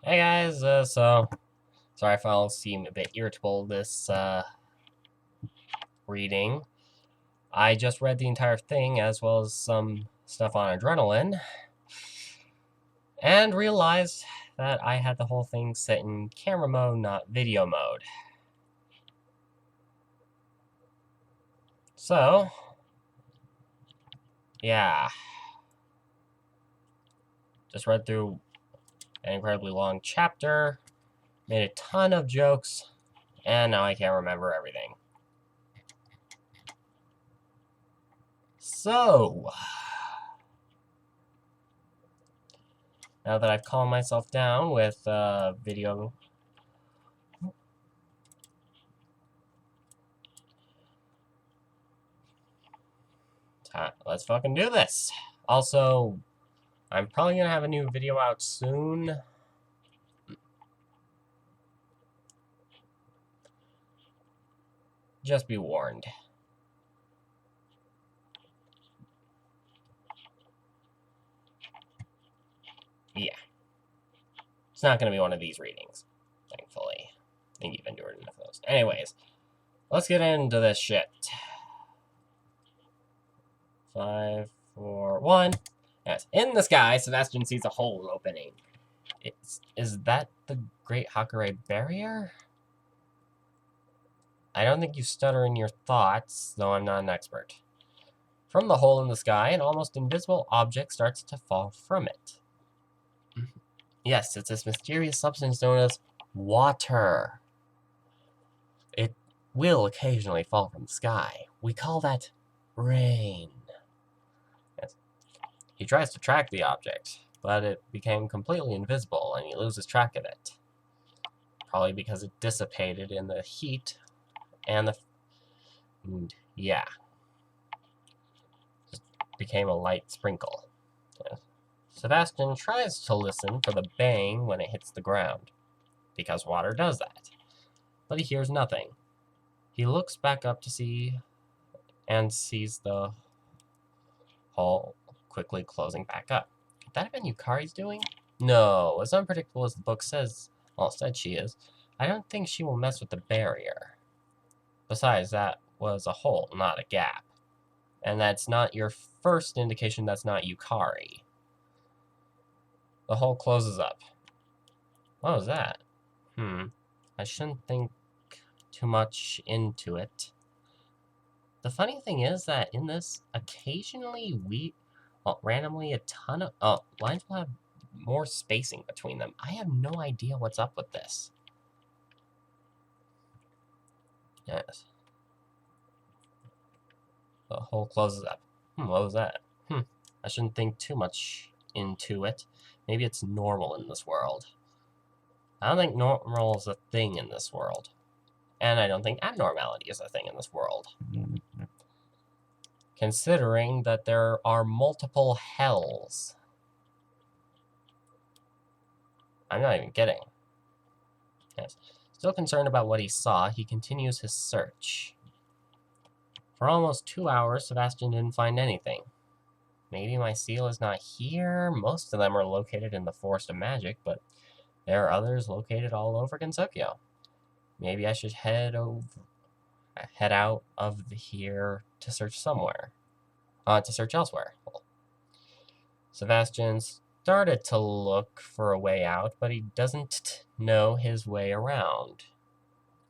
Hey guys, sorry if I'll seem a bit irritable this reading. I just read the entire thing as well as some stuff on adrenaline and realized that I had the whole thing set in camera mode, not video mode. So, yeah. Just read through an incredibly long chapter, made a ton of jokes, and now I can't remember everything. So, now that I've calmed myself down with video, let's fucking do this. Also, I'm probably going to have a new video out soon. Just be warned. Yeah. It's not going to be one of these readings, thankfully. I think you've endured enough of those. Anyways, let's get into this shit. 5, 4, 1. Yes. In the sky, Sebastian sees a hole opening. Is that the Great Hakurai Barrier? I don't think you stutter in your thoughts, though I'm not an expert. From the hole in the sky, an almost invisible object starts to fall from it. Yes, it's this mysterious substance known as water. It will occasionally fall from the sky. We call that rain. Yes. He tries to track the object, but it became completely invisible and he loses track of it. Probably because it dissipated in the heat and yeah. Just became a light sprinkle. Yes. Sebastian tries to listen for the bang when it hits the ground, because water does that. But he hears nothing. He looks back up to see and sees the hole quickly closing back up. Could that have been Yukari's doing? No, as unpredictable as the book says, well, said she is, I don't think she will mess with the barrier. Besides, that was a hole, not a gap. And that's not your first indication that's not Yukari. The hole closes up. What was that? I shouldn't think too much into it. The funny thing is that in this, occasionally randomly a ton of lines will have more spacing between them. I have no idea what's up with this. Yes. The hole closes up. What was that? I shouldn't think too much into it. Maybe it's normal in this world. I don't think normal is a thing in this world. And I don't think abnormality is a thing in this world. Considering that there are multiple hells. I'm not even kidding. Yes. Still concerned about what he saw, he continues his search. For almost 2 hours, Sebastian didn't find anything. Maybe my seal is not here? Most of them are located in the Forest of Magic, but there are others located all over Gensokyo. Maybe I should head out of here to search somewhere. To search elsewhere. Sebastian started to look for a way out, but he doesn't know his way around.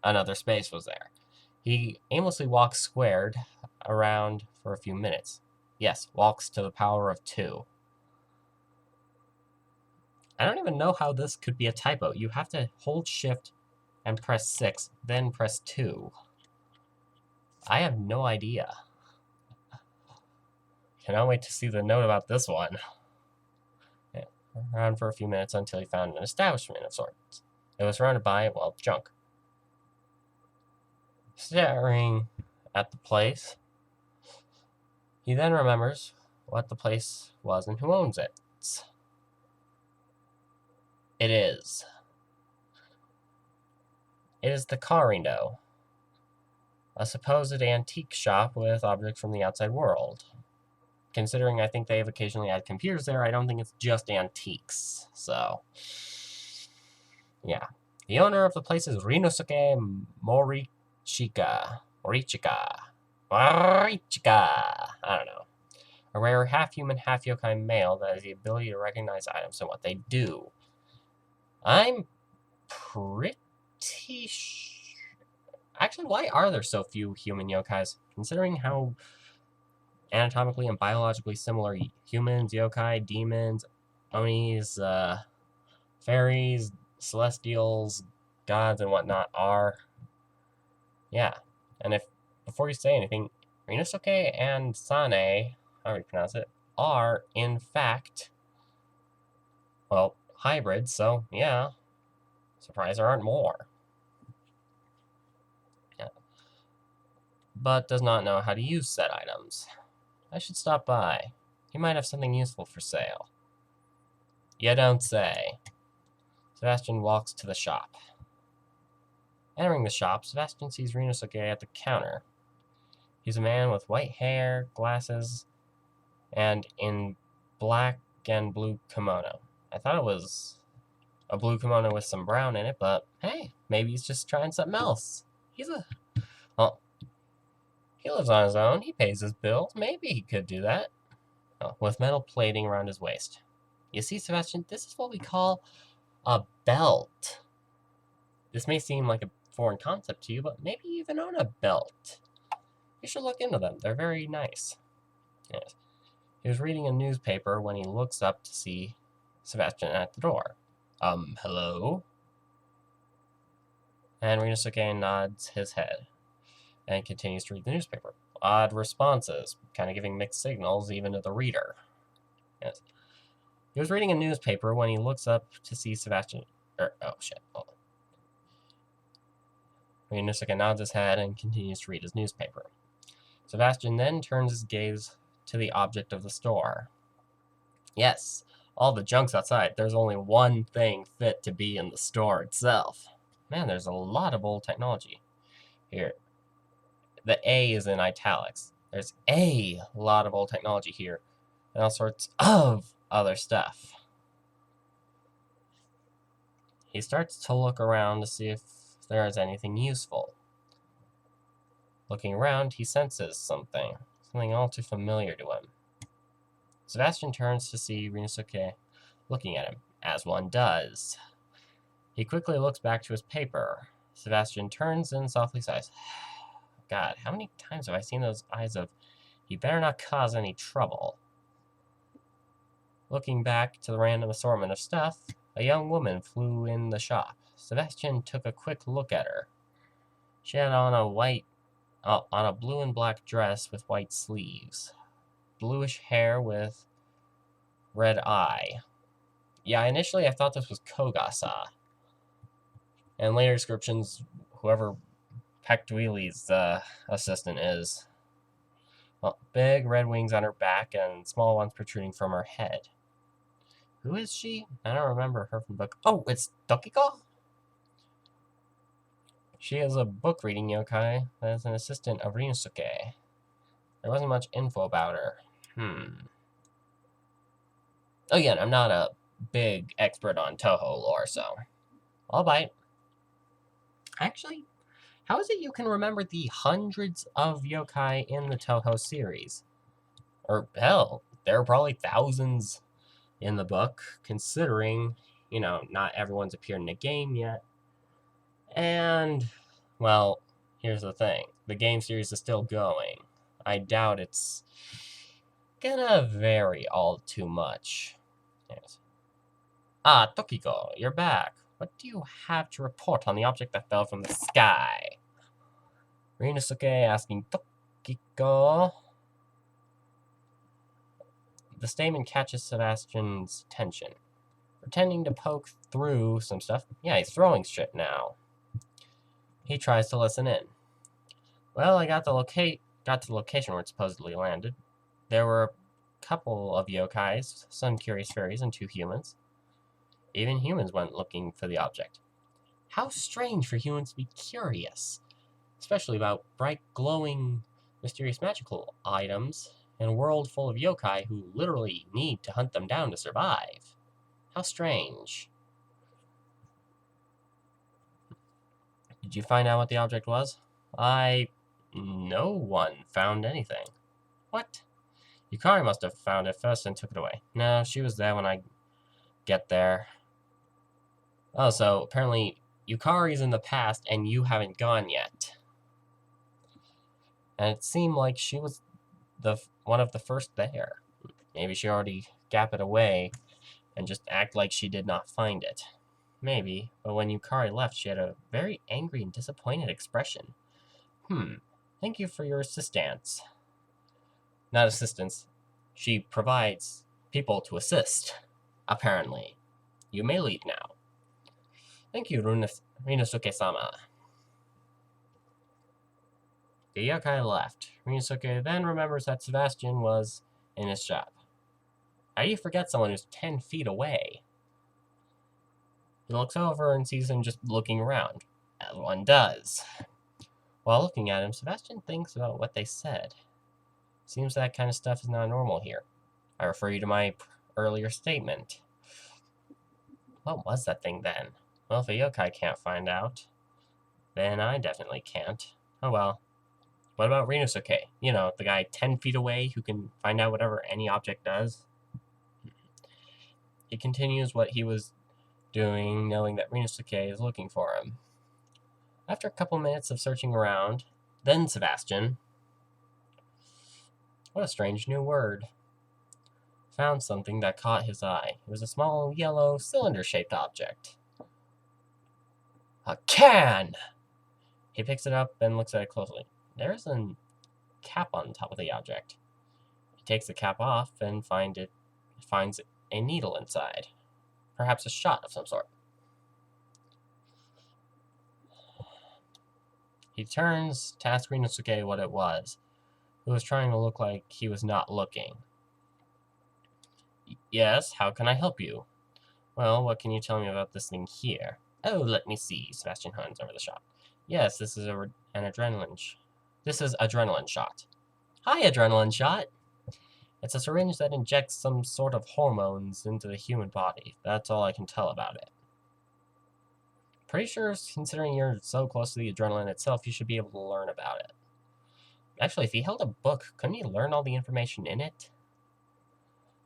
Another space was there. He aimlessly walks squared around for a few minutes. Yes, walks to the power of 2. I don't even know how this could be a typo. You have to hold shift and press 6, then press 2. I have no idea. Cannot wait to see the note about this one. Yeah. Around for a few minutes until he found an establishment of sorts. It was surrounded by, well, junk. Staring at the place, he then remembers what the place was and who owns it. It is the Carino, a supposed antique shop with objects from the outside world. Considering I think they have occasionally had computers there, I don't think it's just antiques, so... Yeah. The owner of the place is Rinnosuke Morichika. Morichika. Morichika. I don't know. A rare half-human, half-yokai male that has the ability to recognize items and what they do. I'm pretty Actually, why are there so few human yokais? Considering how anatomically and biologically similar humans, yokai, demons, onis, fairies, celestials, gods, and whatnot are. Yeah. And if, before you say anything, Rinnosuke and Sane, however you pronounce it, are, in fact, well, hybrids, so yeah. Surprised there aren't more. Yeah. But does not know how to use said items. I should stop by. He might have something useful for sale. You don't say. Sebastian walks to the shop. Entering the shop, Sebastian sees Rinnosuke at the counter. He's a man with white hair, glasses, and in black and blue kimono. I thought it was a blue kimono with some brown in it, but hey, maybe he's just trying something else. Well, he lives on his own. He pays his bills. Maybe he could do that. Oh, with metal plating around his waist. You see, Sebastian, this is what we call a belt. This may seem like a foreign concept to you, but maybe you even own a belt. You should look into them. They're very nice. Yes. He was reading a newspaper when he looks up to see Sebastian at the door. Hello? And Rinnosuke nods his head and continues to read the newspaper. Odd responses, kind of giving mixed signals even to the reader. Yes. He was reading a newspaper when he looks up to see Sebastian. Oh shit. Hold on. Rinnosuke nods his head and continues to read his newspaper. Sebastian then turns his gaze to the object of the store. Yes, all the junk's outside. There's only one thing fit to be in the store itself. Man, there's a lot of old technology here. The A is in italics. There's a lot of old technology here, and all sorts of other stuff. He starts to look around to see if there is anything useful. Looking around, he senses something all too familiar to him. Sebastian turns to see Rinnosuke looking at him, as one does. He quickly looks back to his paper. Sebastian turns and softly sighs. God, how many times have I seen those eyes of, he better not cause any trouble. Looking back to the random assortment of stuff, a young woman flew in the shop. Sebastian took a quick look at her. She had on a blue and black dress with white sleeves. Bluish hair with red eye. Yeah, initially I thought this was Kogasa. And later descriptions, whoever Pectuili's assistant is. Well, big red wings on her back and small ones protruding from her head. Who is she? I don't remember her from the book. Oh, it's Tokiko? She is a book reading yokai that is an assistant of Rinnosuke. There wasn't much info about her. Again, I'm not a big expert on Toho lore, so I'll bite. Actually, how is it you can remember the hundreds of yokai in the Toho series? Or hell, there are probably thousands in the book, considering, not everyone's appeared in the game yet. And, well, here's the thing. The game series is still going. I doubt it's gonna vary all too much. Yes. Ah, Tokiko, you're back. What do you have to report on the object that fell from the sky? Rinnosuke asking Tokiko. The statement catches Sebastian's attention. Pretending to poke through some stuff. Yeah, he's throwing shit now. He tries to listen in. Well, I got to the location where it supposedly landed. There were a couple of yokais, some curious fairies, and 2 humans. Even humans went looking for the object. How strange for humans to be curious, especially about bright, glowing, mysterious magical items in a world full of yokai who literally need to hunt them down to survive. How strange. Did you find out what the object was? No one found anything. What? Yukari must have found it first and took it away. No, she was there when I get there. Oh, so apparently Yukari's in the past and you haven't gone yet. And it seemed like she was one of the first there. Maybe she already gapped it away and just act like she did not find it. Maybe, but when Yukari left, she had a very angry and disappointed expression. Thank you for your assistance. Not assistance. She provides people to assist, apparently. You may leave now. Thank you, Rinnosuke-sama. The yokai left. Rinnosuke then remembers that Sebastian was in his shop. How do you forget someone who's 10 feet away? He looks over and sees him just looking around, as one does. While looking at him, Sebastian thinks about what they said. Seems that kind of stuff is not normal here. I refer you to my earlier statement. What was that thing then? Well, if a yokai can't find out, then I definitely can't. Oh well. What about Rinnosuke? You know, the guy 10 feet away who can find out whatever any object does? He continues what he was doing, knowing that Rinnosuke is looking for him. After a couple minutes of searching around, then Sebastian, what a strange new word, found something that caught his eye. It was a small, yellow, cylinder-shaped object. A can! He picks it up and looks at it closely. There is a cap on top of the object. He takes the cap off and finds a needle inside. Perhaps a shot of some sort. He turns to ask Rinnosuke what it was, who was trying to look like he was not looking. Yes, how can I help you? Well, what can you tell me about this thing here? Oh, let me see. Sebastian hands over the shot. Yes, this is an adrenaline This is adrenaline shot. Hi, adrenaline shot! It's a syringe that injects some sort of hormones into the human body. That's all I can tell about it. Pretty sure, considering you're so close to the adrenaline itself, you should be able to learn about it. Actually, if he held a book, couldn't he learn all the information in it?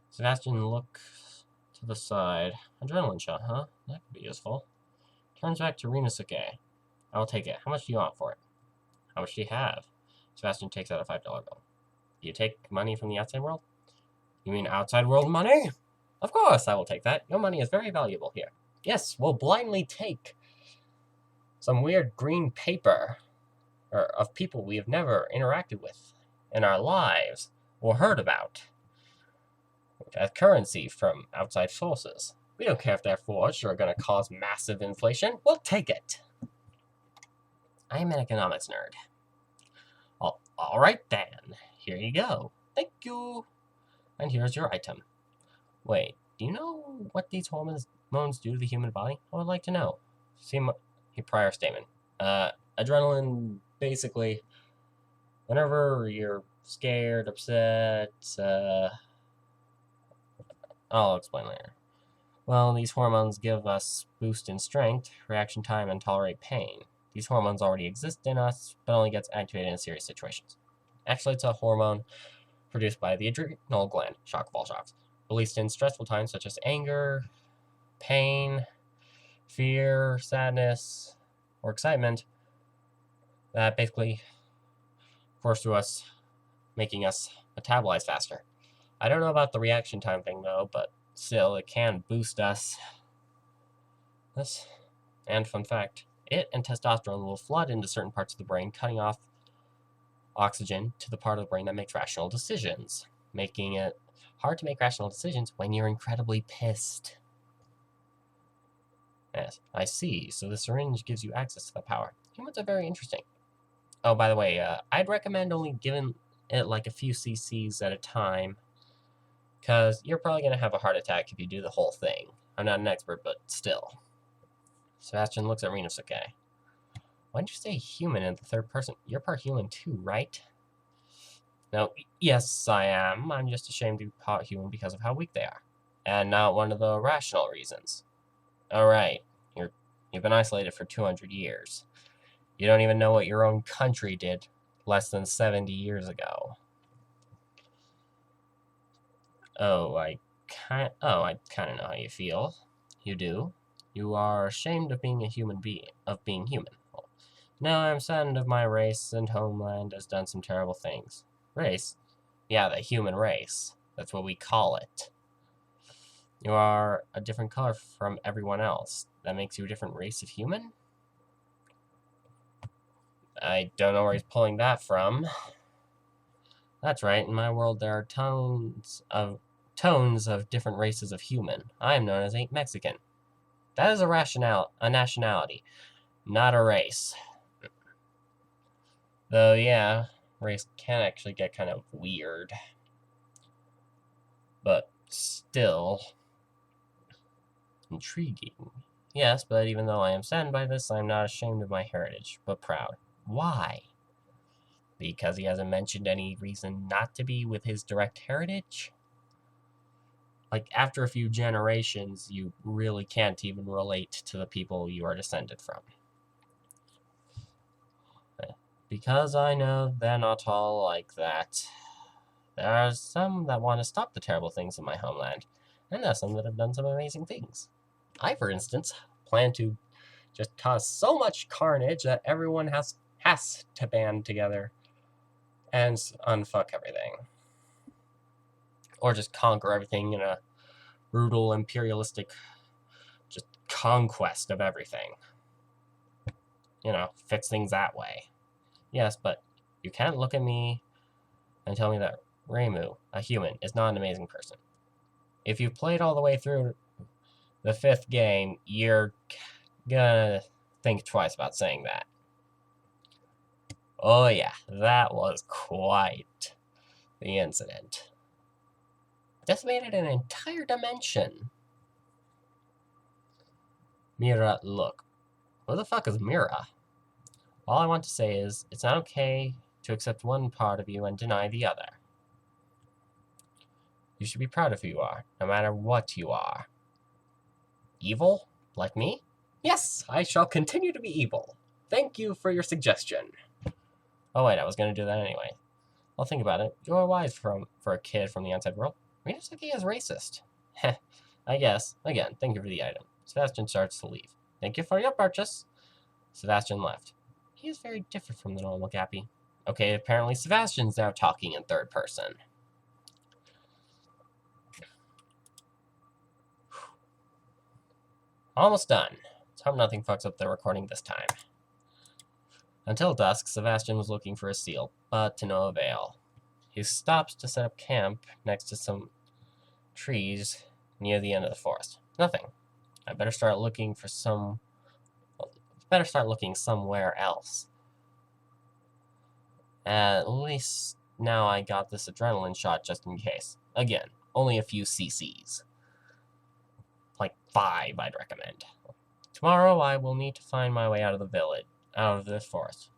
Sebastian looks to the side. Adrenaline shot, huh? That could be useful. Turns back to Rinnosuke. I'll take it. How much do you want for it? How much do you have? Sebastian takes out a $5 bill. Do you take money from the outside world? You mean outside world money? Of course I will take that. Your money is very valuable here. Yes, we'll blindly take some weird green paper of people we have never interacted with in our lives or heard about as currency from outside sources. We don't care if they're forged or are going to cause massive inflation. We'll take it. I am an economics nerd. All right then. Here you go. Thank you. And here's your item. Wait, do you know what these hormones do to the human body? I would like to know. See my prior statement. Adrenaline, basically, whenever you're scared, upset, I'll explain later. Well, these hormones give us boost in strength, reaction time, and tolerate pain. These hormones already exist in us, but only gets activated in serious situations. Actually, it's a hormone produced by the adrenal gland, shock of all shocks, released in stressful times such as anger, pain, fear, sadness, or excitement, that basically course through us, making us metabolize faster. I don't know about the reaction time thing though, but still, it can boost us. And fun fact, it and testosterone will flood into certain parts of the brain, cutting off oxygen to the part of the brain that makes rational decisions, making it hard to make rational decisions when you're incredibly pissed. Yes, I see. So the syringe gives you access to the power. Humans are very interesting. Oh, by the way, I'd recommend only giving it like a few cc's at a time, because you're probably going to have a heart attack if you do the whole thing. I'm not an expert, but still. Sebastian looks at Rinnosuke. Why did you say human in the third person? You're part human too, right? No, yes, I am. I'm just ashamed to be part human because of how weak they are. And not one of the rational reasons. Alright, you've been isolated for 200 years. You don't even know what your own country did less than 70 years ago. I kind of know how you feel. You do. You are ashamed of being a human being, of being human. Now I'm saddened of my race, and homeland has done some terrible things. Race? Yeah, the human race. That's what we call it. You are a different color from everyone else. That makes you a different race of human? I don't know where he's pulling that from. That's right, in my world there are tones of different races of human. I am known as a Mexican. That is a nationality, not a race. Though, yeah, race can actually get kind of weird. But still intriguing. Yes, but even though I am saddened by this, I am not ashamed of my heritage, but proud. Why? Because he hasn't mentioned any reason not to be with his direct heritage? Like, after a few generations, you really can't even relate to the people you are descended from. Because I know they're not all like that. There are some that want to stop the terrible things in my homeland, and there are some that have done some amazing things. I, for instance, plan to just cause so much carnage that everyone has to band together and unfuck everything. Or just conquer everything in a brutal, imperialistic, just conquest of everything. Fix things that way. Yes, but you can't look at me and tell me that Reimu, a human, is not an amazing person. If you've played all the way through the 5th game, you're gonna think twice about saying that. Oh yeah, that was quite the incident. Decimated an entire dimension. Mira, look. Who the fuck is Mira? All I want to say is, it's not okay to accept one part of you and deny the other. You should be proud of who you are, no matter what you are. Evil? Like me? Yes, I shall continue to be evil. Thank you for your suggestion. Oh wait, I was going to do that anyway. Well, think about it. You're wise for a kid from the outside world. Rinnosuke is racist. Heh, I guess. Again, thank you for the item. Sebastian starts to leave. Thank you for your purchase. Sebastian left. He is very different from the normal gappy. Okay, apparently Sebastian's now talking in third person. Almost done. Let's hope nothing fucks up the recording this time. Until dusk, Sebastian was looking for a seal, but to no avail. He stops to set up camp next to some trees near the end of the forest. Nothing. I better start looking somewhere else. At least now I got this adrenaline shot just in case. Again, only a few cc's. Like 5, I'd recommend. Tomorrow I will need to find my way out of this forest.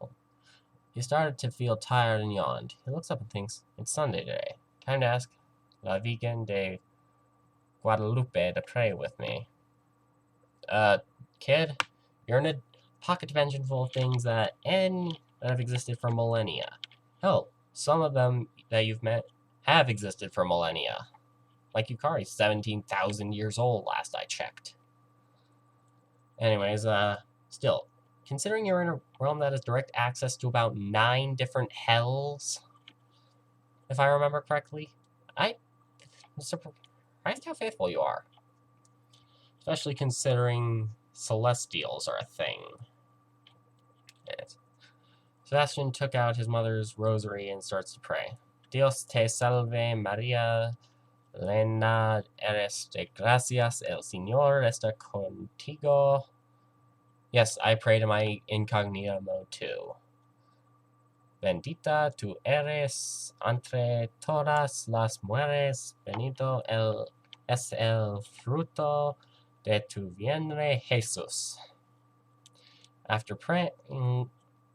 He started to feel tired and yawned. He looks up and thinks, it's Sunday today. Time to ask La Virgen de Guadalupe to pray with me. Kid, you're in a pocket dimension full of things that have existed for millennia. Hell, some of them that you've met have existed for millennia. Like Yukari's 17,000 years old last I checked. Anyways, still, considering you're in a realm that has direct access to about 9 different hells, if I remember correctly, I'm surprised how faithful you are. Especially considering celestials are a thing. Yes. Sebastian took out his mother's rosary and starts to pray. Dios te salve Maria, llena eres de gracias, el Señor está contigo. Yes, I pray to my incognito mode too. Bendita tú eres entre todas las mujeres, bendito es el fruto de tu vientre, Jesús. After praying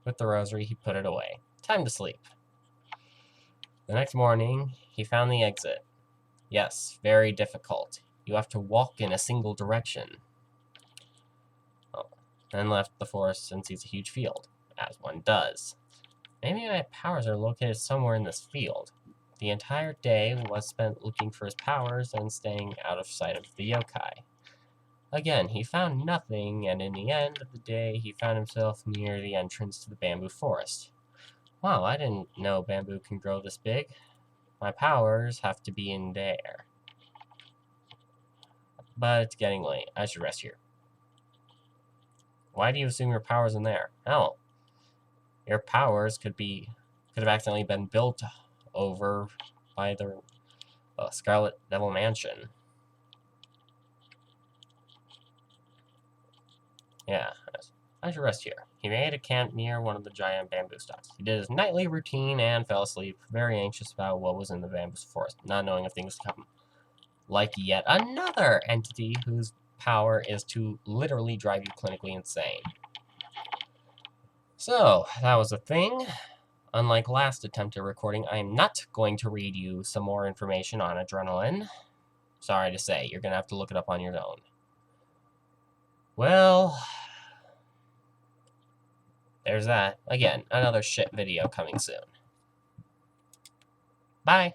with the rosary, he put it away. Time to sleep. The next morning, he found the exit. Yes, very difficult. You have to walk in a single direction. Then left the forest and sees a huge field. as one does. Maybe my powers are located somewhere in this field. The entire day was spent looking for his powers and staying out of sight of the yokai. Again, he found nothing, and in the end of the day, he found himself near the entrance to the bamboo forest. Wow, I didn't know bamboo can grow this big. My powers have to be in there. But it's getting late. I should rest here. Why do you assume your power's in there? Hell, your powers could have accidentally been built over by the Scarlet Devil Mansion. Yeah, I should rest here. He made a camp near one of the giant bamboo stalks. He did his nightly routine and fell asleep, very anxious about what was in the bamboo forest, not knowing if things would come. Like yet another entity whose power is to literally drive you clinically insane. So, that was a thing. Unlike last attempt at recording, I am not going to read you some more information on adrenaline. Sorry to say, you're going to have to look it up on your own. Well, there's that. Again, another shit video coming soon. Bye!